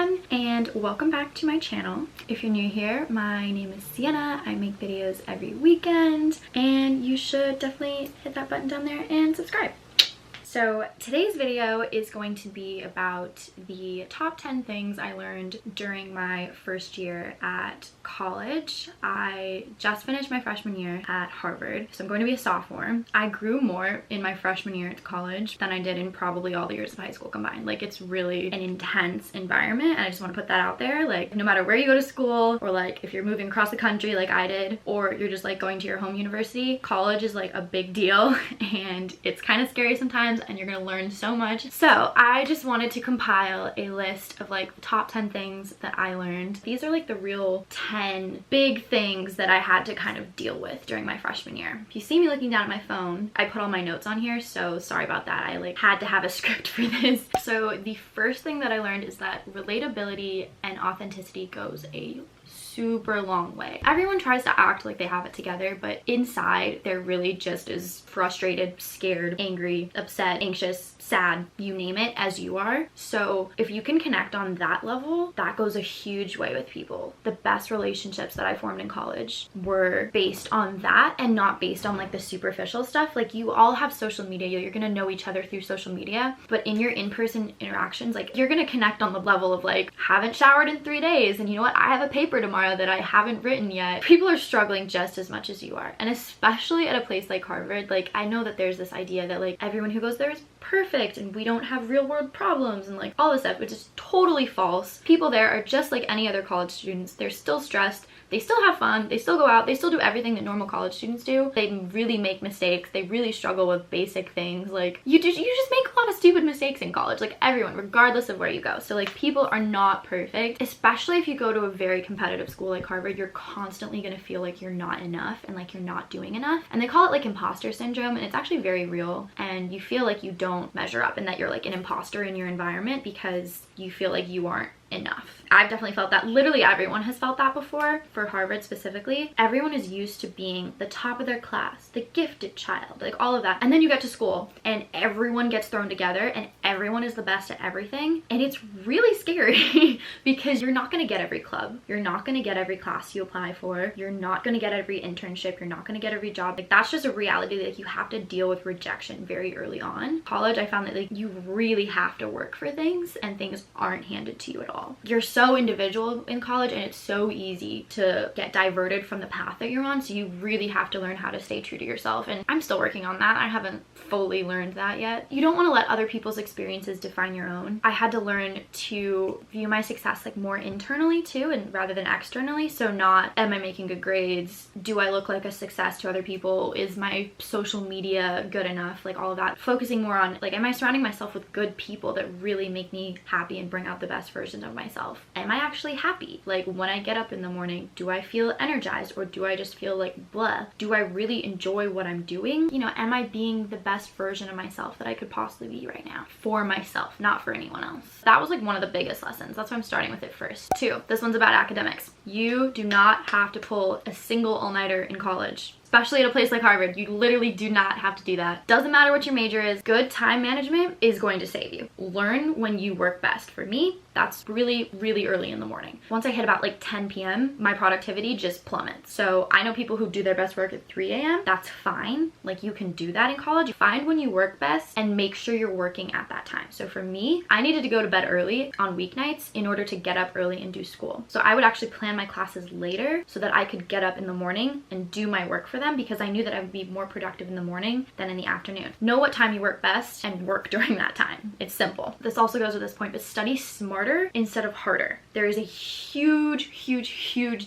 everyone, and welcome back to my channel. If you're new here, my name is Sienna. I make videos every weekend, and you should definitely hit that button down there and subscribe. So today's video is going to be about the top 10 things I learned during my first year at college. I just finished my freshman year at Harvard, so I'm going to be a sophomore. I grew more in my freshman year at college than I did in probably all the years of high school combined. Like, it's really an intense environment, and I just want to put that out there. Like, no matter where you go to school, or like if you're moving across the country like I did, or you're just like going to your home university, college is like a big deal and it's kind of scary sometimes, and you're gonna learn so much. So I just wanted to compile a list of like the top 10 things that I learned. These are like the real 10 big things that I had to kind of deal with during my freshman year. If you see me looking down at my phone, I put all my notes on here, so sorry about that. I like had to have a script for this. So the first thing that I learned is that relatability and authenticity goes a super long way. Everyone tries to act like they have it together, but inside they're really just as frustrated, scared, angry, upset, anxious, sad, you name it, as you are. So if you can connect on that level, that goes a huge way with people. The best relationships that I formed in college were based on that and not based on like the superficial stuff. Like, you all have social media, you're gonna know each other through social media, but in your in-person interactions, like, you're gonna connect on the level of like, haven't showered in 3 days, and you know what, I have a paper tomorrow that I haven't written yet. People are struggling just as much as you are, and especially at a place like Harvard. Like, I know that there's this idea that like everyone who goes there is perfect and we don't have real world problems and like all this stuff, which is totally false. People there are just like any other college students. They're still stressed, they still have fun, they still go out, they still do everything that normal college students do. They really make mistakes, they really struggle with basic things. Like, you just make a lot of stupid mistakes in college, like everyone, regardless of where you go. So like, people are not perfect, especially if you go to a very competitive school like Harvard. You're constantly gonna feel like you're not enough and like you're not doing enough, and they call it like imposter syndrome, and it's actually very real. And you feel like you don't measure up and that you're like an imposter in your environment because you feel like you aren't enough. I've definitely felt that. Literally everyone has felt that before. For Harvard specifically, everyone is used to being the top of their class, the gifted child, like all of that, and then you get to school and everyone gets thrown together and everyone is the best at everything, and it's really scary because you're not going to get every club, you're not going to get every class you apply for, you're not going to get every internship, you're not going to get every job. Like, that's just a reality that you have to deal with rejection very early on. College, I found that like you really have to work for things, and things aren't handed to you at all. You're so individual in college, and it's so easy to get diverted from the path that you're on, so you really have to learn how to stay true to yourself, and I'm still working on that. I haven't fully learned that yet. You don't want to let other people's experiences define your own. I had to learn to view my success like more internally too, and rather than externally. So not, am I making good grades? Do I look like a success to other people? Is my social media good enough? Like, all of that. Focusing more on like, am I surrounding myself with good people that really make me happy and bring out the best versions of myself? Am I actually happy? Like, when I get up in the morning, do I feel energized, or do I just feel like blah? Do I really enjoy what I'm doing? You know, am I being the best version of myself that I could possibly be right now? For myself, not for anyone else. That was like one of the biggest lessons. That's why I'm starting with it first. 2, this one's about academics. You do not have to pull a single all-nighter in college. Especially at a place like Harvard, you literally do not have to do that. Doesn't matter what your major is, good time management is going to save you. Learn when you work best. For me, that's really, really early in the morning. Once I hit about like 10 p.m., my productivity just plummets. So I know people who do their best work at 3 a.m. That's fine. Like, you can do that in college. Find when you work best and make sure you're working at that time. So for me, I needed to go to bed early on weeknights in order to get up early and do school. So I would actually plan my classes later so that I could get up in the morning and do my work for them, because I knew that I would be more productive in the morning than in the afternoon. Know what time you work best and work during that time. It's simple. This also goes with this point, but study smarter instead of harder. There is a huge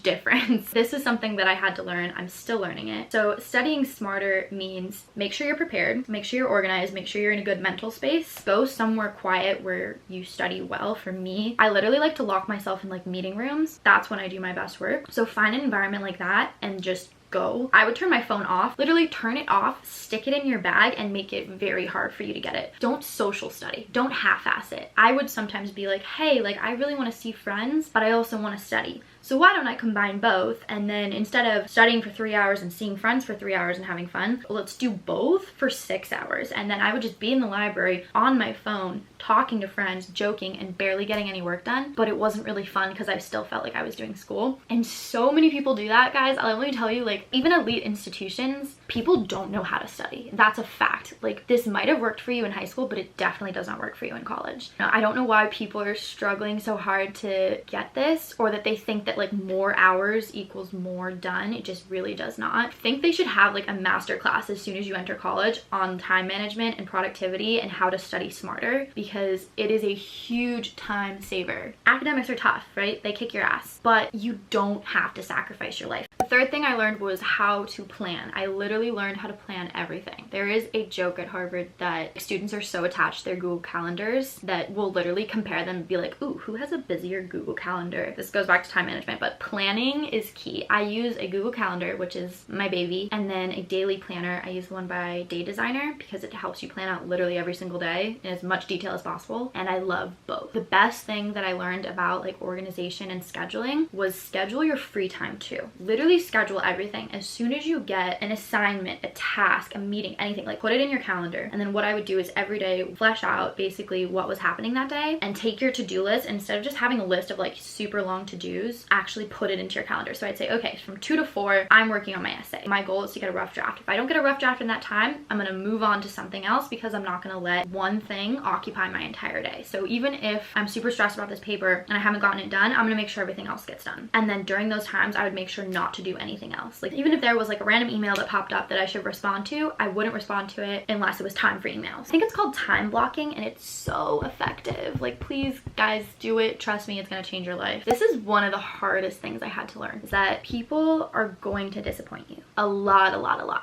difference. This is something that I had to learn. I'm still learning it. So studying smarter means make sure you're prepared, make sure you're organized, make sure you're in a good mental space. Go somewhere quiet where you study well. For me, I literally like to lock myself in like meeting rooms. That's when I do my best work. So find an environment like that and just go. I would turn my phone off, literally turn it off, stick it in your bag, and make it very hard for you to get it. Don't social study. Don't half-ass it. I would sometimes be like, hey, like, I really want to see friends, but I also want to study. So why don't I combine both? And then instead of studying for 3 hours and seeing friends for 3 hours and having fun, let's do both for 6 hours. And then I would just be in the library on my phone, talking to friends, joking, and barely getting any work done. But it wasn't really fun because I still felt like I was doing school. And so many people do that, guys. Let me tell you, like, even elite institutions, people don't know how to study. That's a fact. Like, this might have worked for you in high school, but it definitely does not work for you in college. Now, I don't know why people are struggling so hard to get this, or that they think that like more hours equals more done. It just really does not. I think they should have like a master class as soon as you enter college on time management and productivity and how to study smarter, because it is a huge time saver. Academics are tough, right? They kick your ass, but you don't have to sacrifice your life. The third thing I learned was how to plan. I literally learned how to plan everything. There is a joke at Harvard that students are so attached to their Google calendars that we'll literally compare them and be like, ooh, who has a busier Google calendar? This goes back to time management, but planning is key. I use a Google Calendar, which is my baby, and then a daily planner. I use the one by Day Designer because it helps you plan out literally every single day in as much detail as possible, and I love both. The best thing that I learned about like organization and scheduling was schedule your free time too. Literally schedule everything. As soon as you get an assignment, a task, a meeting, anything, like put it in your calendar. And then what I would do is every day flesh out basically what was happening that day and take your to-do list. Instead of just having a list of like super long to-dos, actually put it into your calendar. So I'd say, okay, from 2 to 4, I'm working on my essay. My goal is to get a rough draft. If I don't get a rough draft in that time, I'm gonna move on to something else because I'm not gonna let one thing occupy my entire day. So even if I'm super stressed about this paper and I haven't gotten it done, I'm gonna make sure everything else gets done. And then during those times, I would make sure not to do anything else. Like even if there was like a random email that popped up that I should respond to, I wouldn't respond to it unless it was time for emails. I think it's called time blocking and it's so effective. Like please guys, do it. Trust me, it's gonna change your life. This is one of the hardest things I had to learn, is that people are going to disappoint you. A lot.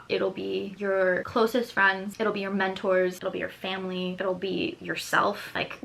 It'll be your closest friends, it'll be your mentors, it'll be your family, it'll be yourself, like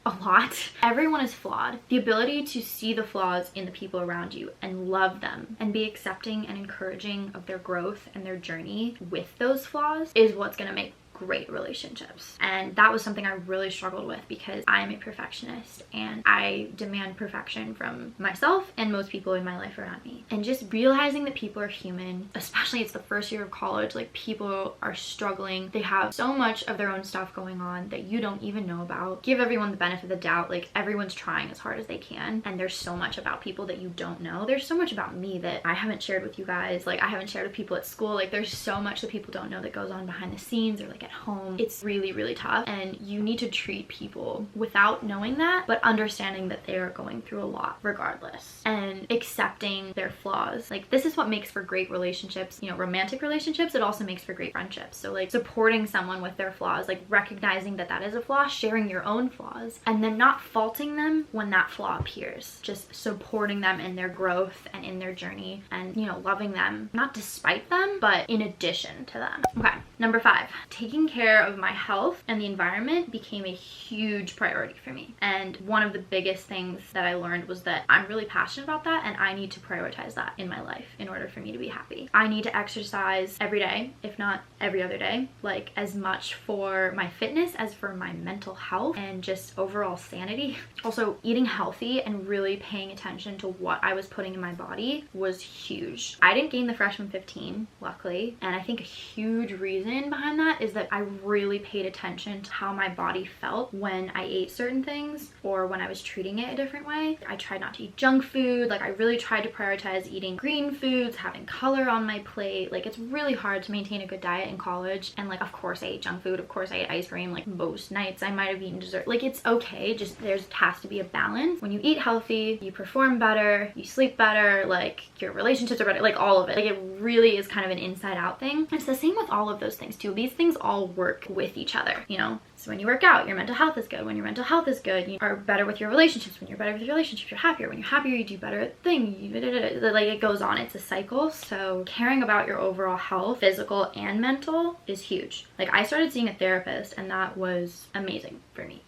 a lot. Everyone is flawed. The ability to see the flaws in the people around you and love them and be accepting and encouraging of their growth and their journey with those flaws is what's gonna make great relationships. And that was something I really struggled with because I'm a perfectionist and I demand perfection from myself and most people in my life around me. And just realizing that people are human, especially it's the first year of college, like people are struggling. They have so much of their own stuff going on that you don't even know about. Give everyone the benefit of the doubt. Like everyone's trying as hard as they can. And there's so much about people that you don't know. There's so much about me that I haven't shared with you guys. Like I haven't shared with people at school. Like there's so much that people don't know that goes on behind the scenes or like at home. It's really tough, and you need to treat people without knowing that, but understanding that they are going through a lot regardless and accepting their flaws. Like this is what makes for great relationships, you know, romantic relationships. It also makes for great friendships. So like supporting someone with their flaws, like recognizing that that is a flaw, sharing your own flaws, and then not faulting them when that flaw appears, just supporting them in their growth and in their journey, and you know, loving them not despite them but in addition to them. Okay, number 5, taking care of my health and the environment became a huge priority for me. And one of the biggest things that I learned was that I'm really passionate about that and I need to prioritize that in my life in order for me to be happy. I need to exercise every day, if not every other day, like as much for my fitness as for my mental health and just overall sanity. Also, eating healthy and really paying attention to what I was putting in my body was huge. I didn't gain the freshman 15, luckily, and I think a huge reason behind that is that I really paid attention to how my body felt when I ate certain things or when I was treating it a different way. I tried not to eat junk food. Like I really tried to prioritize eating green foods, having color on my plate. Like it's really hard to maintain a good diet in college. And like, of course I ate junk food. Of course I ate ice cream. Like most nights I might have eaten dessert. Like it's okay. Just there has to be a balance. When you eat healthy, you perform better, you sleep better, like your relationships are better, like all of it. Like it really is kind of an inside out thing. It's the same with all of those things too. These things all work with each other, you know? So when you work out, your mental health is good. When your mental health is good, you are better with your relationships. When you're better with your relationships, you're happier. When you're happier, you do better at things. Like it goes on. It's a cycle. So caring about your overall health, physical and mental, is huge. Like I started seeing a therapist and that was amazing for me.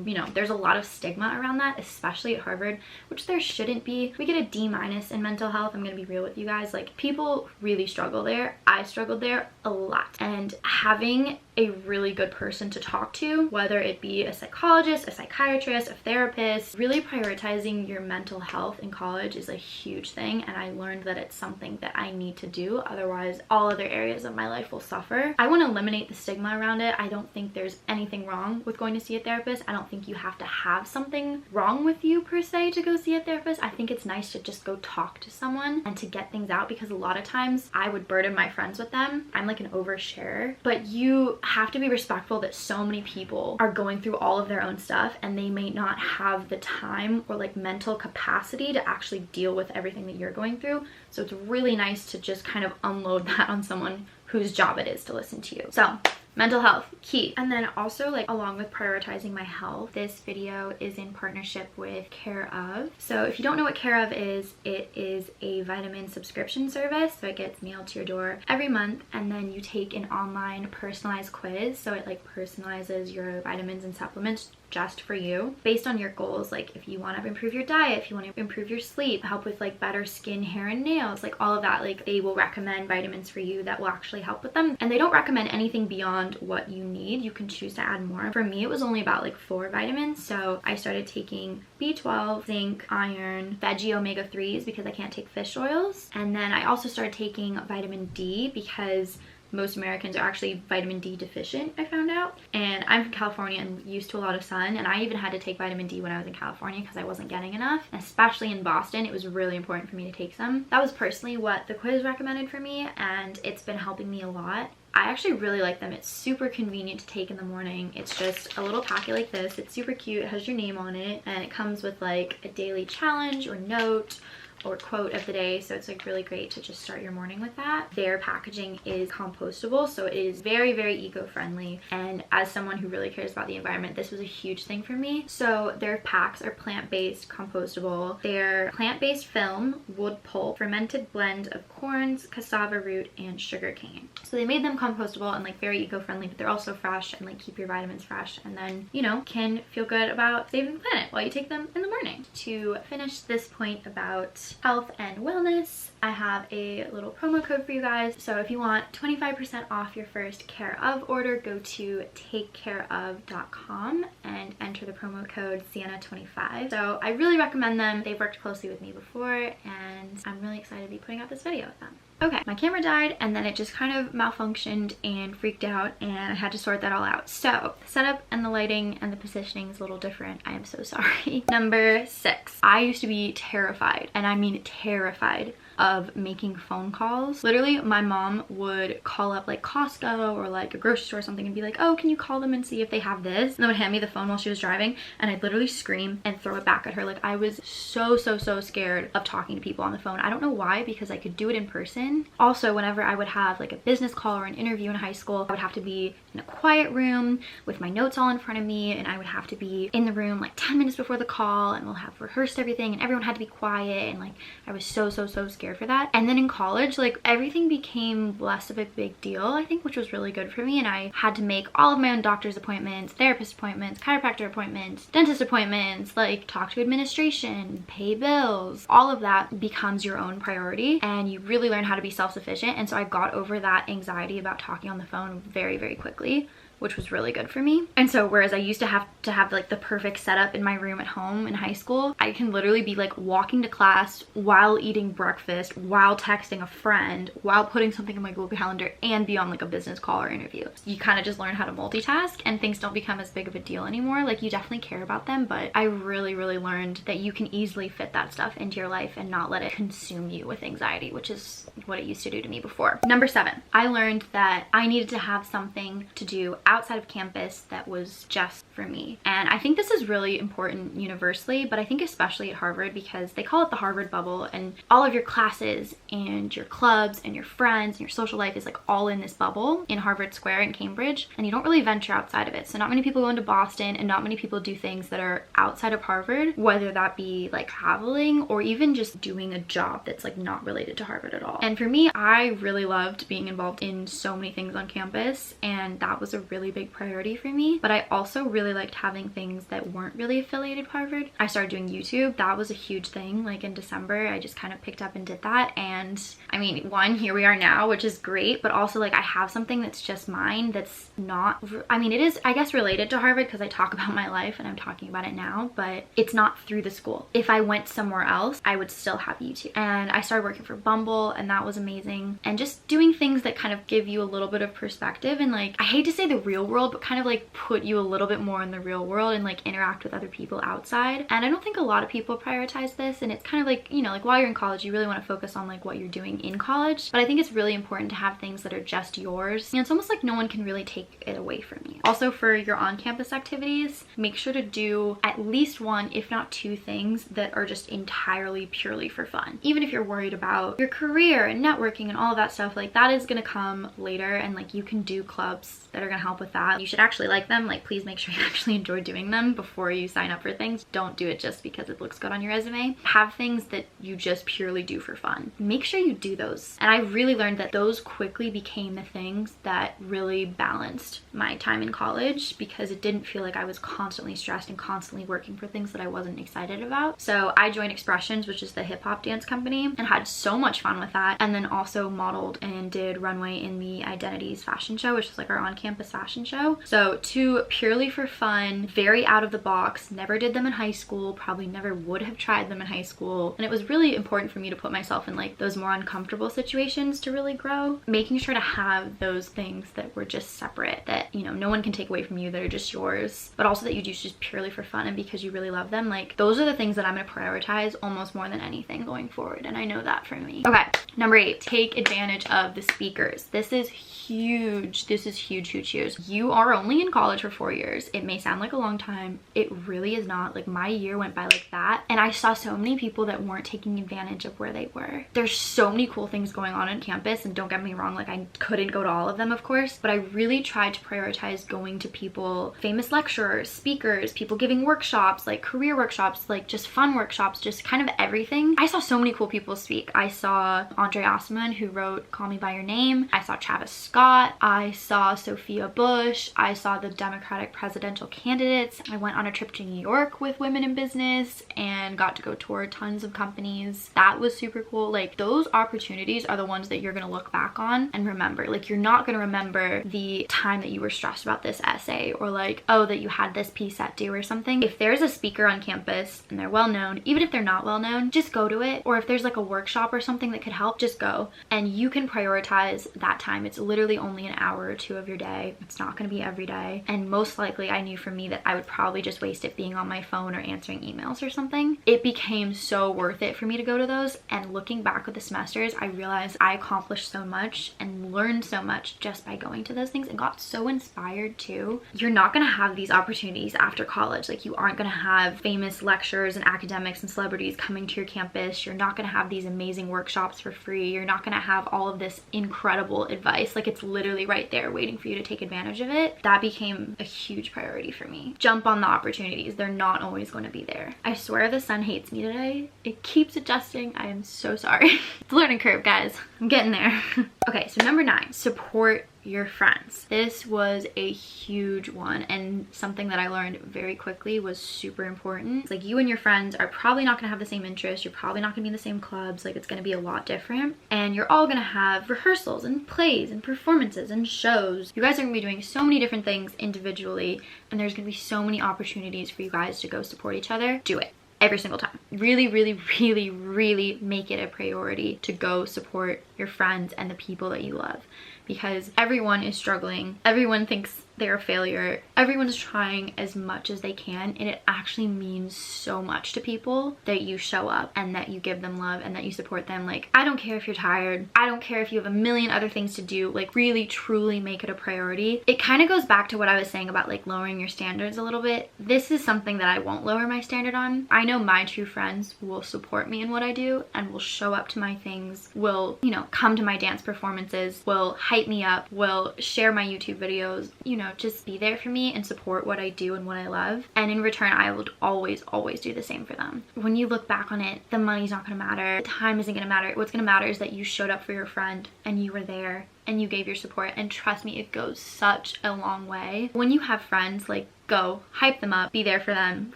You know, there's a lot of stigma around that, especially at Harvard, which there shouldn't be. We get a D- in mental health. I'm gonna be real with you guys. Like people really struggle there. I struggled there a lot. And having a really good person to talk to, whether it be a psychologist, a psychiatrist, a therapist. Really prioritizing your mental health in college is a huge thing, and I learned that it's something that I need to do, otherwise all other areas of my life will suffer. I want to eliminate the stigma around it. I don't think there's anything wrong with going to see a therapist. I don't think you have to have something wrong with you per se to go see a therapist. I think it's nice to just go talk to someone and to get things out, because a lot of times I would burden my friends with them. I'm like an oversharer, but you have to be respectful that so many people are going through all of their own stuff and they may not have the time or like mental capacity to actually deal with everything that you're going through. So it's really nice to just kind of unload that on someone whose job it is to listen to you. So mental health, key. And then also, like, along with prioritizing my health, this video is in partnership with Care Of. So if you don't know what Care Of is, it is a vitamin subscription service. So it gets mailed to your door every month, and then you take an online personalized quiz. So it like personalizes your vitamins and supplements just for you based on your goals. Like if you want to improve your diet, if you want to improve your sleep, help with like better skin, hair, and nails, like all of that, like they will recommend vitamins for you that will actually help with them. And they don't recommend anything beyond what you need. You can choose to add more. For me, it was only about like 4 vitamins. So I started taking B12, zinc, iron, veggie omega-3s because I can't take fish oils. And then I also started taking vitamin D because most Americans are actually vitamin D deficient, I found out. And I'm from California and used to a lot of sun, and I even had to take vitamin D when I was in California because I wasn't getting enough. And especially in Boston, it was really important for me to take some. That was personally what the quiz recommended for me, and it's been helping me a lot. I actually really like them. It's super convenient to take in the morning. It's just a little packet like this. It's super cute. It has your name on it, and it comes with like a daily challenge or note or quote of the day, so it's like really great to just start your morning with that. Their packaging is compostable, so it is very, very eco-friendly, and as someone who really cares about the environment, this was a huge thing for me. So their packs are plant-based, compostable. They're plant-based film, wood pulp, fermented blend of corns, cassava root, and sugar cane. So they made them compostable and like very eco-friendly, but they're also fresh and like keep your vitamins fresh, and then, you know, can feel good about saving the planet while you take them in the morning. To finish this point about health and wellness, I have a little promo code for you guys. So if you want 25% off your first Care Of order, go to takecareof.com and enter the promo code Sienna25. So I really recommend them. They've worked closely with me before, and I'm really excited to be putting out this video with them. Okay, my camera died and then it just kind of malfunctioned and freaked out, and I had to sort that all out. So the setup and the lighting and the positioning is a little different. I am so sorry. Number 6. I used to be terrified, and I mean terrified, of making phone calls. Literally, my mom would call up like Costco or like a grocery store or something and be like, oh, can you call them and see if they have this? And then would hand me the phone while she was driving, and I'd literally scream and throw it back at her. Like, I was so scared of talking to people on the phone. I don't know why, because I could do it in person. Also, whenever I would have like a business call or an interview in high school, I would have to be in a quiet room with my notes all in front of me, and I would have to be in the room like 10 minutes before the call, and we'll have rehearsed everything, and everyone had to be quiet, and like I was so scared for that. And then in college, like everything became less of a big deal, I think, which was really good for me. And I had to make all of my own doctor's appointments, therapist appointments, chiropractor appointments, dentist appointments, like talk to administration, pay bills. All of that becomes your own priority, and you really learn how to be self-sufficient. And so I got over that anxiety about talking on the phone very quickly, which was really good for me. And so whereas I used to have like the perfect setup in my room at home in high school, I can literally be like walking to class while eating breakfast, while texting a friend, while putting something in my Google Calendar, and be on like a business call or interview. You kind of just learn how to multitask, and things don't become as big of a deal anymore. Like, you definitely care about them, but I really learned that you can easily fit that stuff into your life and not let it consume you with anxiety, which is what it used to do to me before. Number 7, I learned that I needed to have something to do outside of campus that was just for me. And I think this is really important universally, but I think especially at Harvard, because they call it the Harvard bubble, and all of your classes and your clubs and your friends and your social life is like all in this bubble in Harvard Square in Cambridge, and you don't really venture outside of it. So not many people go into Boston, and not many people do things that are outside of Harvard, whether that be like traveling or even just doing a job that's like not related to Harvard at all. And for me, I really loved being involved in so many things on campus, and that was a really really big priority for me. But I also really liked having things that weren't really affiliated with Harvard. I started doing YouTube. That was a huge thing. Like in December, I just kind of picked up and did that. And I mean, one, here we are now, which is great, but also like I have something that's just mine that's not, I mean, it is, I guess, related to Harvard because I talk about my life and I'm talking about it now, but it's not through the school. If I went somewhere else, I would still have YouTube. And I started working for Bumble, and that was amazing. And just doing things that kind of give you a little bit of perspective and like, I hate to say the real world, but kind of like put you a little bit more in the real world and like interact with other people outside. And I don't think a lot of people prioritize this, and it's kind of like, you know, like while you're in college, you really want to focus on like what you're doing in college, but I think it's really important to have things that are just yours. You know, it's almost like no one can really take it away from you. Also, for your on-campus activities, make sure to do at least one, if not two things that are just entirely purely for fun. Even if you're worried about your career and networking and all of that stuff, like that is gonna come later, and like you can do clubs that are gonna help with that. You should actually like them. Like, please make sure you actually enjoy doing them before you sign up for things. Don't do it just because it looks good on your resume. Have things that you just purely do for fun. Make sure you do those. And I really learned that those quickly became the things that really balanced my time in college, because it didn't feel like I was constantly stressed and constantly working for things that I wasn't excited about. So I joined Expressions, which is the hip hop dance company, and had so much fun with that. And then also modeled and did runway in the Identities fashion show, which is like our on-campus fashion show. So two purely for fun, very out of the box. Never did them in high school, probably never would have tried them in high school. And it was really important for me to put myself in like those more uncomfortable situations to really grow. Making sure to have those things that were just separate, that, you know, no one can take away from you, that are just yours, but also that you do just purely for fun and because you really love them. Like, those are the things that I'm going to prioritize almost more than anything going forward, and I know that for me. Okay, number 8, take advantage of the speakers. This is huge. This is huge, huge, huge. You are only in college for 4 years. It may sound like a long time. It really is not. Like, my year went by like that, and I saw so many people that weren't taking advantage of where they were. There's so many cool things going on campus, and don't get me wrong, like I couldn't go to all of them, of course, but I really tried to prioritize going to people, famous lecturers, speakers, people giving workshops, like career workshops, like just fun workshops, just kind of everything. I saw so many cool people speak. I saw Andre Osman, who wrote Call Me By Your Name. I saw Travis Scott. I saw Sophia Bush. I saw the Democratic presidential candidates. I went on a trip to New York with women in business and got to go tour tons of companies. That was super cool. Like, those opportunities are the ones that you're gonna look back on and remember. Like, you're not gonna remember the time that you were stressed about this essay, or like, oh, that you had this piece set due or something. If there's a speaker on campus and they're well known, even if they're not well known, just go to it. Or if there's like a workshop or something that could help, just go, and you can prioritize that time. It's literally only an hour or two of your day. It's not gonna be every day, and most likely I knew for me that I would probably just waste it being on my phone or answering emails or something. It became so worth it for me to go to those, and looking back with the semesters, I realized I accomplished so much and learned so much just by going to those things, and got so inspired too. You're not gonna have these opportunities after college. Like, you aren't gonna have famous lecturers and academics and celebrities coming to your campus. You're not gonna have these amazing workshops for free. You're not gonna have all of this incredible advice. Like, it's literally right there waiting for you to take advantage of it. That became a huge priority for me. Jump on the opportunities. They're not always going to be there. I swear the sun hates me today. It keeps adjusting. I am so sorry. It's a learning curve, guys. I'm getting there. Okay, so number 9, support your friends. This was a huge one, and something that I learned very quickly was super important. It's like, you and your friends are probably not gonna have the same interests. You're probably not gonna be in the same clubs. Like, it's gonna be a lot different, and you're all gonna have rehearsals and plays and performances and shows. You guys are gonna be doing so many different things individually, and there's gonna be so many opportunities for you guys to go support each other. Do it every single time. Really, really, really, really make it a priority to go support your friends and the people that you love, because everyone is struggling. Everyone thinks they're a failure. Everyone's trying as much as they can, and it actually means so much to people that you show up and that you give them love and that you support them. Like, I don't care if you're tired. I don't care if you have a million other things to do. Like, really, truly make it a priority. It kind of goes back to what I was saying about like lowering your standards a little bit. This is something that I won't lower my standard on. I know my true friends will support me in what I do and will show up to my things, will, you know, come to my dance performances, will hype me up, will share my YouTube videos, you know, know, just be there for me and support what I do and what I love. And in return, I would always do the same for them. When you look back on it, the money's not gonna matter, the time isn't gonna matter. What's gonna matter is that you showed up for your friend and you were there and you gave your support. And trust me, it goes such a long way. When you have friends, like, go hype them up, be there for them,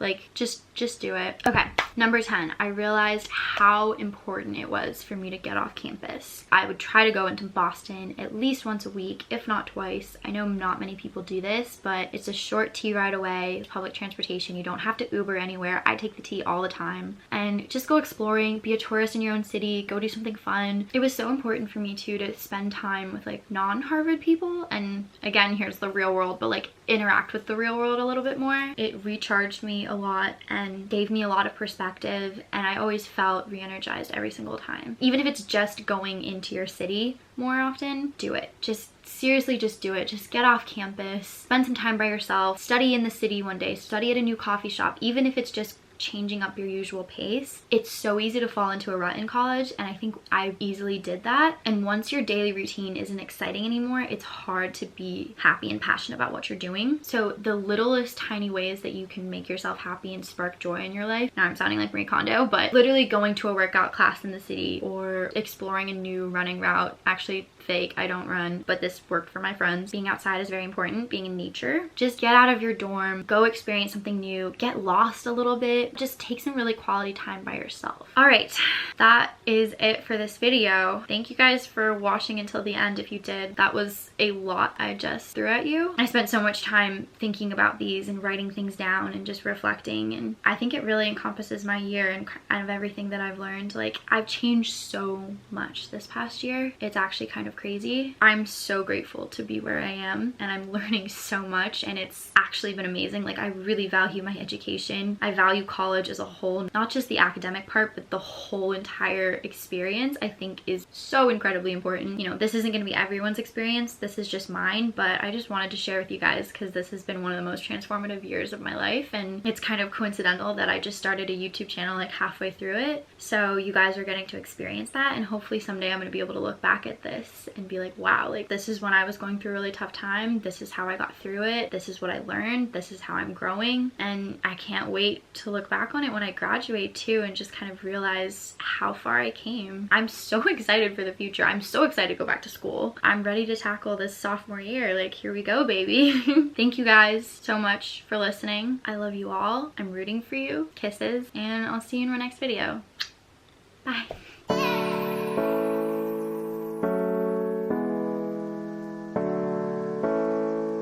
like just do it. Okay, number 10, I realized how important it was for me to get off campus. I would try to go into Boston at least once a week, if not twice. I know not many people do this, but it's a short T ride away. It's public transportation. You don't have to Uber anywhere. I take the T all the time. And just go exploring, be a tourist in your own city, go do something fun. It was so important for me too to spend time with like non-Harvard people, and again, here's the real world, but like interact with the real world a little bit more. It recharged me a lot and gave me a lot of perspective, and I always felt re-energized every single time. Even if it's just going into your city more often, do it. Just seriously, just do it. Just get off campus, spend some time by yourself, study in the city one day, study at a new coffee shop, even if it's just changing up your usual pace. It's so easy to fall into a rut in college, and I think I easily did that. And once your daily routine isn't exciting anymore, it's hard to be happy and passionate about what you're doing. So the littlest tiny ways that you can make yourself happy and spark joy in your life, now I'm sounding like Marie Kondo, but literally going to a workout class in the city or exploring a new running route. Actually, fake, I don't run, but this worked for my friends. Being outside is very important, being in nature. Just get out of your dorm, go experience something new, get lost a little bit, just take some really quality time by yourself. All right, that is it for this video. Thank you guys for watching until the end. If you did, that was a lot I just threw at you. I spent so much time thinking about these and writing things down and just reflecting, and I think it really encompasses my year and kind of everything that I've learned. Like, I've changed so much this past year. It's actually kind of crazy. I'm so grateful to be where I am, and I'm learning so much, and it's actually been amazing. Like, I really value my education. I value college as a whole, not just the academic part, but the whole entire experience. I think is so incredibly important. You know, this isn't going to be everyone's experience. This is just mine, but I just wanted to share with you guys because this has been one of the most transformative years of my life, and it's kind of coincidental that I just started a YouTube channel like halfway through it. So you guys are getting to experience that, and hopefully someday I'm going to be able to look back at this and be like, wow, like this is when I was going through a really tough time. This is how I got through it. This is what I learned. This is how I'm growing. And I can't wait to look back on it when I graduate too and just kind of realize how far I came. I'm so excited for the future. I'm so excited to go back to school. I'm ready to tackle this sophomore year. Like, here we go, baby. Thank you guys so much for listening. I love you all. I'm rooting for you. Kisses, and I'll see you in my next video.